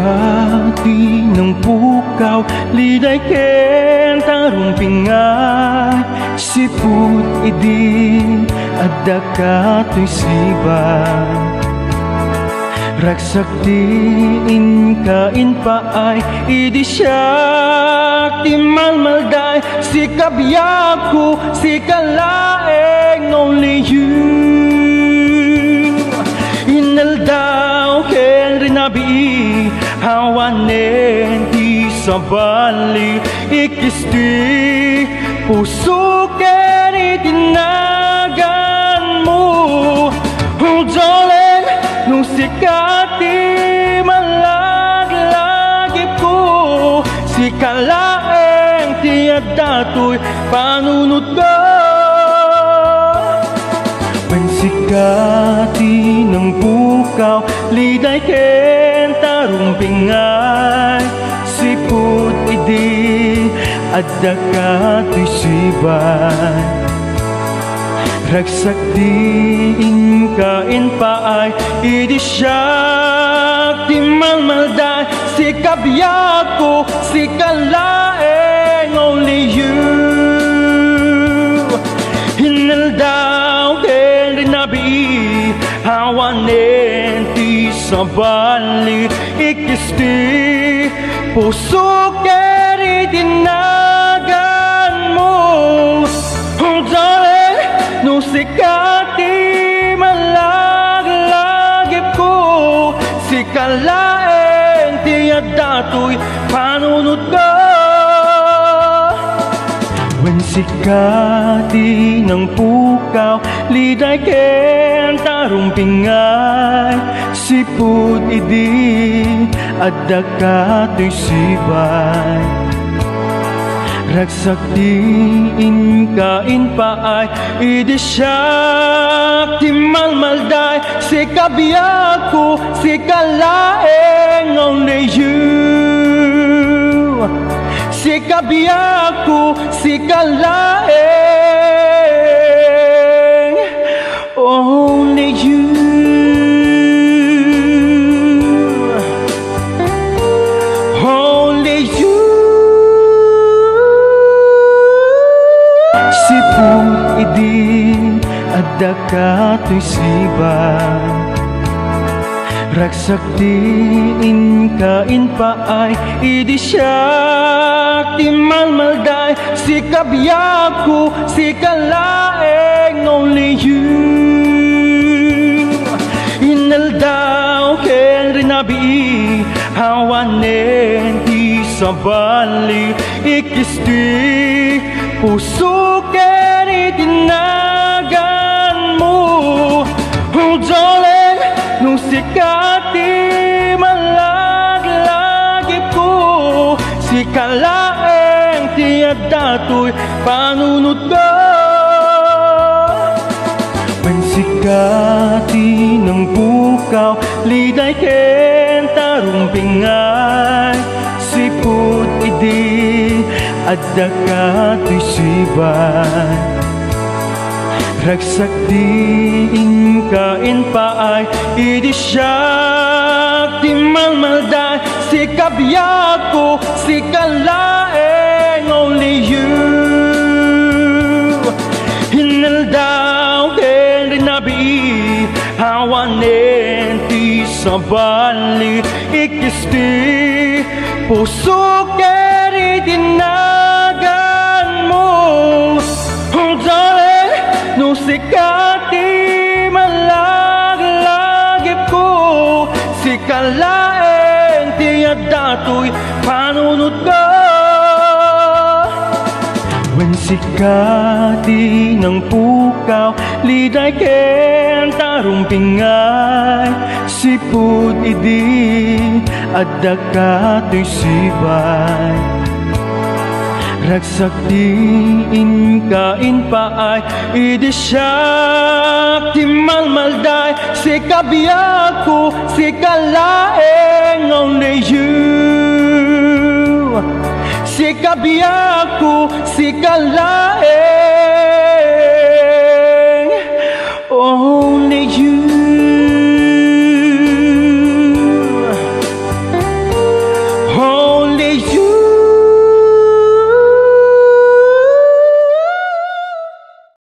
Sikati ng pukaw, liday ken tarong pingay, siput idi adda katoy sibay. Ragsak diin kain paay, idi siyak di malmalday, si kabiyaku, si kalaeng only you. Inaldaw ken rinabi, hawanen di sabali, ikisti puso ken itinagan mo. Joleng nung sikati malaglagip ko, si kalaeng tiyad dato'y panunod ko. When sikati ng pukaw, liday ken tarong pingay, siput idi adda katoy sibay. Ragsak diin kain paay, idi siyak di malmalday, si kabiyaku, si kalaeng only you. Hinaldaw ken rinabi, hawanen ti sabali, ikisti puso ken itinagan mo. Nung sikati malaglagip ko, si kalaeng tiyad dato'y panunod ko. When sikati ng pukaw, liday ken tarong pingay, siput idi adda katoy sibay. Ragsak diin kain paay, idi siyak di malmalday, si kabiyaku, si kalaeng only you. Si kabiyaku, si kalaeng only you. Siput idi adda katoy sibay. Ragsak diin kain paay, idi siyak di malmalday, si kabiyaku, si kalaeng only you. Inaldaw ken rinabi, hawanen ti sabali, ikisti puso ken itinagan mo. Joleng nung sikati malaglagip ko, si kalaeng tiyad dato'y panunod ko. When sikati ng pukaw, liday ken tarong pingay, siput idi adda katoy sibay. Ragsak diin kain paay, idi siyak di malmalday, si kabiyaku, si kalaeng only you. Hinaldaw ken rinabi, hawanen ti sabali, ikisti puso ken itinagan mo. Joleng nung sikati malaglagip ko, si kalaeng tiyad dato'y panunod ko. When sikati ng pukaw, liday ken tarong pingay, siput idi adda katoy sibay. Ragsak diin kain paay, idi siyak di malmalday, si kabiyaku, si kalaeng only you. Si kabiyaku, si kalaeng only you.